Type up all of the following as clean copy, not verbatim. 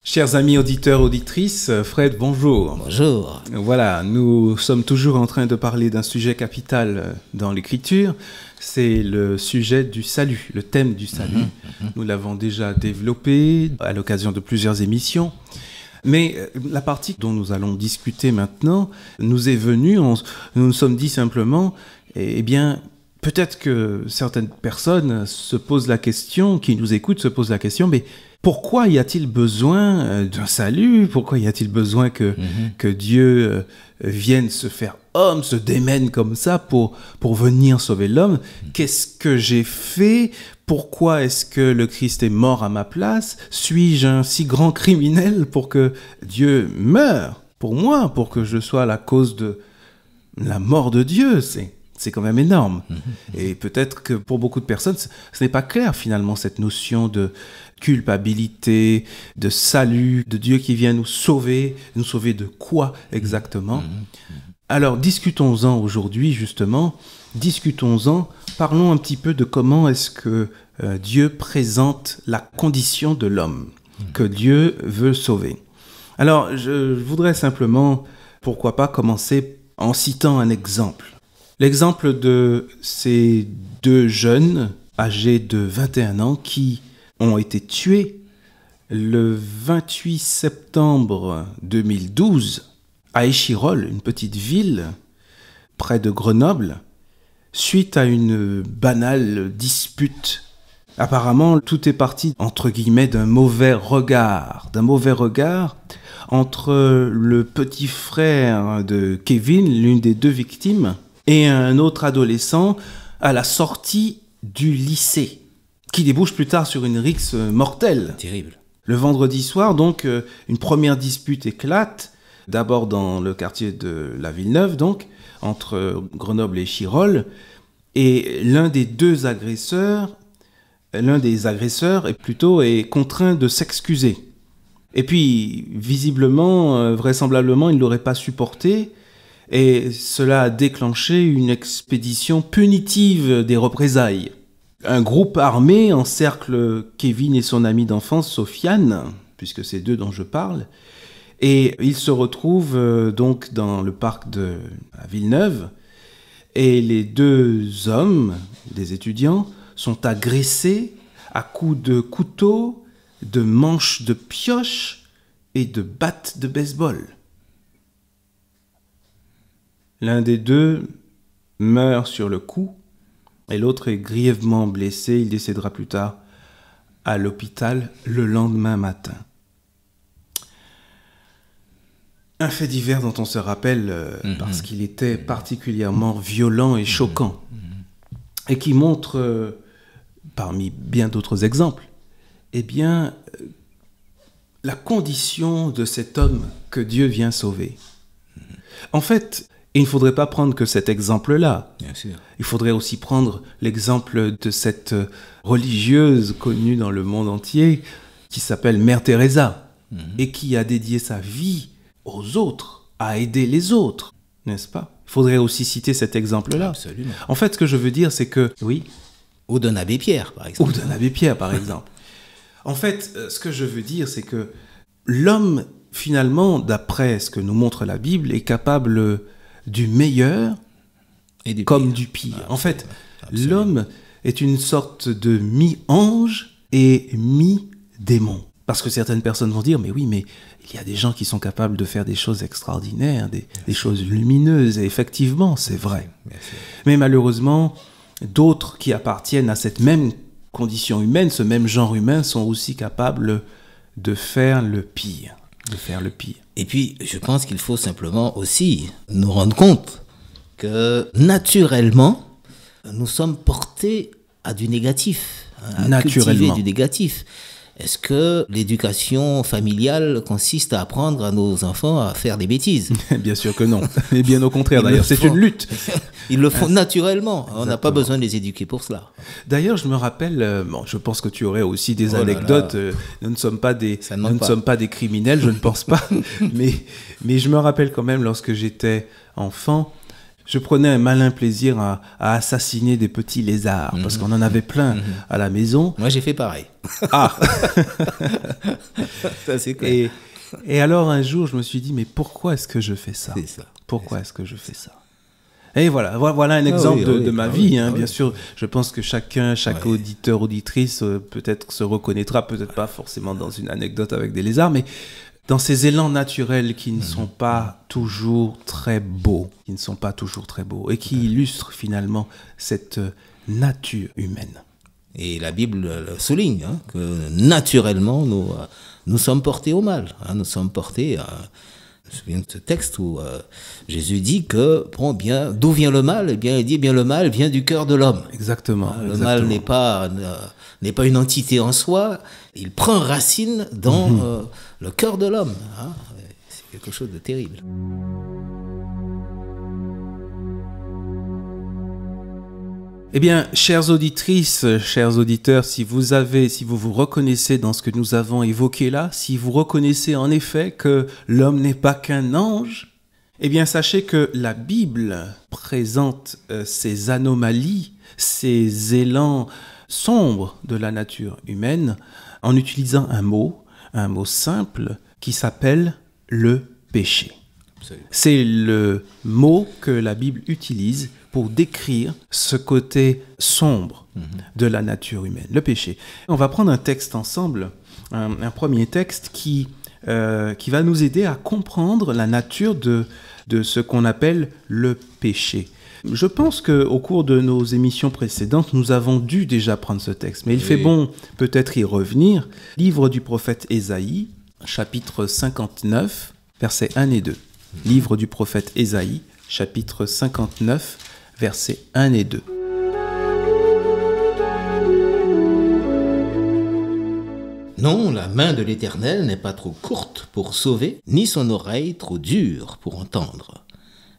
Chers amis auditeurs, auditrices, Fred, bonjour. Bonjour. Voilà, nous sommes toujours en train de parler d'un sujet capital dans l'Écriture, c'est le sujet du salut, le thème du salut. Nous l'avons déjà développé à l'occasion de plusieurs émissions, mais la partie dont nous allons discuter maintenant nous est venue, nous nous sommes dit simplement, eh bien, peut-être que certaines personnes se posent la question, qui nous écoutent se posent la question, mais pourquoi y a-t-il besoin d'un salut? Pourquoi y a-t-il besoin que Dieu vienne se faire homme, se démène comme ça pour venir sauver l'homme? Qu'est-ce que j'ai fait? Pourquoi est-ce que le Christ est mort à ma place? Suis-je un si grand criminel pour que Dieu meure pour moi, pour que je sois la cause de la mort de Dieu? C'est quand même énorme. Et peut-être que pour beaucoup de personnes, ce n'est pas clair finalement cette notion de culpabilité, de salut, de Dieu qui vient nous sauver de quoi exactement? Alors discutons-en aujourd'hui justement, discutons-en, parlons un petit peu de comment est-ce que Dieu présente la condition de l'homme que Dieu veut sauver. Alors je voudrais simplement, pourquoi pas, commencer en citant un exemple. L'exemple de ces deux jeunes âgés de 21 ans qui ont été tués le 28 septembre 2012 à Échirolles, une petite ville près de Grenoble, suite à une banale dispute. Apparemment, tout est parti, entre guillemets, d'un mauvais regard entre le petit frère de Kevin, l'une des deux victimes, et un autre adolescent à la sortie du lycée, qui débouche plus tard sur une rixe mortelle. Terrible. Le vendredi soir, donc, une première dispute éclate, d'abord dans le quartier de la Villeneuve, donc, entre Grenoble et Échirolles, et l'un des agresseurs est contraint de s'excuser. Et puis, visiblement, vraisemblablement, il ne l'aurait pas supporté, et cela a déclenché une expédition punitive des représailles. Un groupe armé encercle Kevin et son amie d'enfance, Sofiane, puisque c'est d'eux dont je parle, et ils se retrouvent donc dans le parc de la Villeneuve, et les deux hommes, des étudiants, sont agressés à coups de couteau, de manches de pioche et de battes de baseball. L'un des deux meurt sur le coup et l'autre est grièvement blessé. Il décédera plus tard à l'hôpital le lendemain matin. Un fait divers dont on se rappelle parce qu'il était particulièrement violent et choquant et qui montre, parmi bien d'autres exemples, eh bien, la condition de cet homme que Dieu vient sauver. En fait, il ne faudrait pas prendre que cet exemple-là. Bien sûr. Il faudrait aussi prendre l'exemple de cette religieuse connue dans le monde entier qui s'appelle Mère Teresa et qui a dédié sa vie aux autres, à aider les autres, n'est-ce pas? Il faudrait aussi citer cet exemple-là. Absolument. En fait, ce que je veux dire, c'est que... Oui. Ou d'un abbé Pierre, par exemple. Ou d'un abbé Pierre, par exemple. En fait, ce que je veux dire, c'est que l'homme, finalement, d'après ce que nous montre la Bible, est capable du meilleur et comme du pire. En fait, l'homme est une sorte de mi-ange et mi-démon. Parce que certaines personnes vont dire, mais oui, mais il y a des gens qui sont capables de faire des choses extraordinaires, des choses lumineuses, et effectivement, c'est vrai. Mais malheureusement, d'autres qui appartiennent à cette même condition humaine, ce même genre humain, sont aussi capables de faire le pire. Et puis, je pense qu'il faut simplement aussi nous rendre compte que, naturellement, nous sommes portés à du négatif, à cultiver du négatif. Est-ce que l'éducation familiale consiste à apprendre à nos enfants à faire des bêtises? Bien sûr que non. Et bien au contraire, d'ailleurs, c'est une lutte. Ils le font naturellement. On n'a pas besoin de les éduquer pour cela. D'ailleurs, je me rappelle, je pense que tu aurais aussi des anecdotes. Nous ne sommes pas des criminels, je ne pense pas. mais je me rappelle quand même, lorsque j'étais enfant, Je prenais un malin plaisir à assassiner des petits lézards, parce qu'on en avait plein à la maison. Moi, j'ai fait pareil. Ah. Ça, c'est clair. Et alors, un jour, je me suis dit, mais pourquoi est-ce que je fais ça? C'est ça. Pourquoi est-ce que je fais ça? Et voilà un exemple de ma vie. Bien sûr, je pense que chaque auditeur, auditrice, peut-être se reconnaîtra, peut-être pas forcément dans une anecdote avec des lézards, mais dans ces élans naturels qui ne sont pas toujours très beaux, et qui illustrent finalement cette nature humaine. Et la Bible le souligne, que naturellement, nous sommes portés au mal. Nous sommes portés à... Je me souviens de ce texte où Jésus dit que, d'où vient le mal? Eh bien, il dit, le mal vient du cœur de l'homme. Exactement. Le mal n'est pas une entité en soi, il prend racine dans le cœur de l'homme. C'est quelque chose de terrible. Eh bien, chères auditrices, chers auditeurs, si vous vous reconnaissez dans ce que nous avons évoqué là, si vous reconnaissez en effet que l'homme n'est pas qu'un ange, eh bien, sachez que la Bible présente ces anomalies, ces élans sombres de la nature humaine en utilisant un mot simple qui s'appelle le péché. Absolument. C'est le mot que la Bible utilise pour décrire ce côté sombre de la nature humaine, le péché. On va prendre un texte ensemble, un premier texte qui va nous aider à comprendre la nature de ce qu'on appelle le péché. Je pense qu'au cours de nos émissions précédentes, nous avons dû déjà prendre ce texte, mais il fait bon peut-être y revenir. Livre du prophète Ésaïe, chapitre 59, versets 1 et 2. Livre du prophète Ésaïe, chapitre 59, versets 1 et 2. Non, la main de l'Éternel n'est pas trop courte pour sauver, ni son oreille trop dure pour entendre.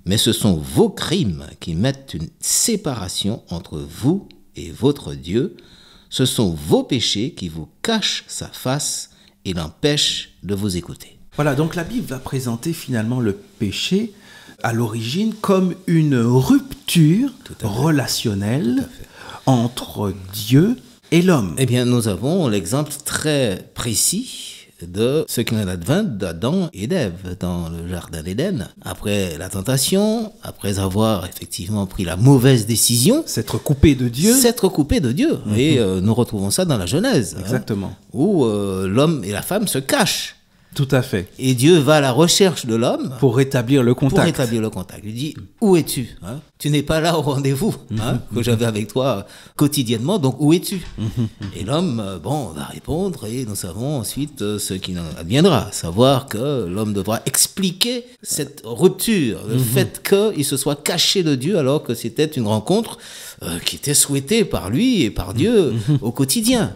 Mais ce sont vos crimes qui mettent une séparation entre vous et votre Dieu. Ce sont vos péchés qui vous cachent sa face et l'empêchent de vous écouter. Voilà, donc la Bible va présenter finalement le péché à l'origine comme une rupture relationnelle entre Dieu et l'homme. Eh bien, nous avons l'exemple très précis de ce qu'il en advint d'Adam et d'Ève dans le jardin d'Éden. Après la tentation, après avoir effectivement pris la mauvaise décision, s'être coupé de Dieu. Et nous retrouvons ça dans la Genèse. Exactement. Où l'homme et la femme se cachent. Tout à fait. Et Dieu va à la recherche de l'homme. Pour rétablir le contact. Il dit, où es-tu? Tu n'es pas là au rendez-vous que j'avais avec toi quotidiennement, donc où es-tu? Et l'homme, va répondre et nous savons ensuite ce qui en adviendra. Savoir que l'homme devra expliquer cette rupture, le fait qu'il se soit caché de Dieu alors que c'était une rencontre qui était souhaitée par lui et par Dieu au quotidien.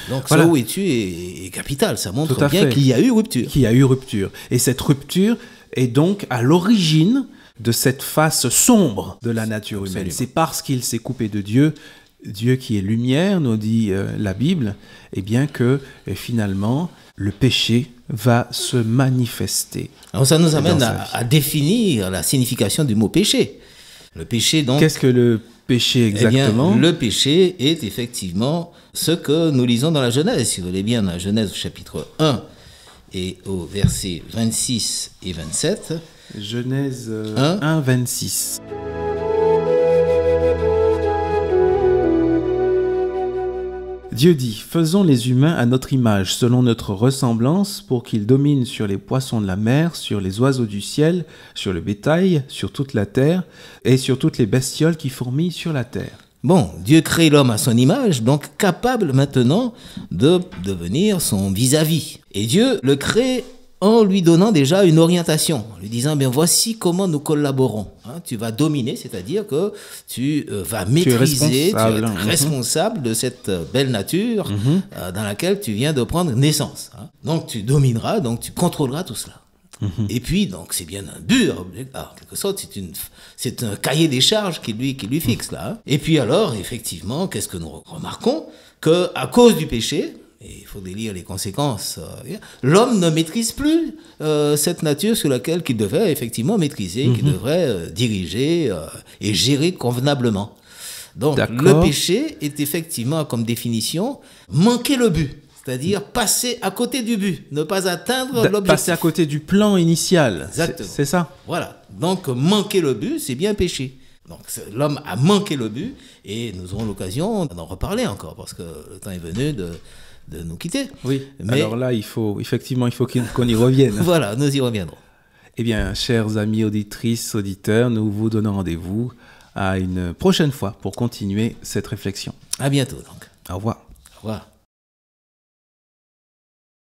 Donc voilà. Ça où es-tu est capital, ça montre bien qu'il y a eu rupture. Et cette rupture est donc à l'origine de cette face sombre de la nature humaine. Absolument. C'est parce qu'il s'est coupé de Dieu, Dieu qui est lumière, nous dit la Bible, et bien que finalement le péché va se manifester. Alors ça nous amène à définir la signification du mot péché. Le péché donc... Qu'est-ce que le péché exactement? Eh bien, le péché est effectivement ce que nous lisons dans la Genèse. Si vous voulez bien, dans la Genèse au chapitre 1 et au verset 26 et 27. Genèse 1, 26. Dieu dit, faisons les humains à notre image, selon notre ressemblance, pour qu'ils dominent sur les poissons de la mer, sur les oiseaux du ciel, sur le bétail, sur toute la terre, et sur toutes les bestioles qui fourmillent sur la terre. Bon, Dieu crée l'homme à son image, donc capable maintenant de devenir son vis-à-vis. Et Dieu le crée en lui donnant déjà une orientation, en lui disant, voici comment nous collaborons. Tu vas dominer, c'est-à-dire que tu vas maîtriser, tu es responsable de cette belle nature dans laquelle tu viens de prendre naissance. Donc tu domineras, donc tu contrôleras tout cela. Et puis, donc, c'est bien un but, en quelque sorte, c'est un cahier des charges qui lui fixe, là. Et puis alors, effectivement, qu'est-ce que nous remarquons? Que à cause du péché, Et il faut lire les conséquences. L'homme ne maîtrise plus cette nature sur laquelle il devrait effectivement maîtriser, qu'il devrait diriger et gérer convenablement. Donc, le péché est effectivement, comme définition, manquer le but. C'est-à-dire passer à côté du but, ne pas atteindre l'objectif. Passer à côté du plan initial. Exactement. C'est ça. Voilà. Donc, manquer le but, c'est bien péché. Donc, l'homme a manqué le but et nous aurons l'occasion d'en reparler encore parce que le temps est venu de nous quitter. Oui. Mais alors là, il faut qu'on y revienne. Voilà, nous y reviendrons. Eh bien, chers amis auditrices, auditeurs, nous vous donnons rendez-vous à une prochaine fois pour continuer cette réflexion. À bientôt, donc. Au revoir. Au revoir.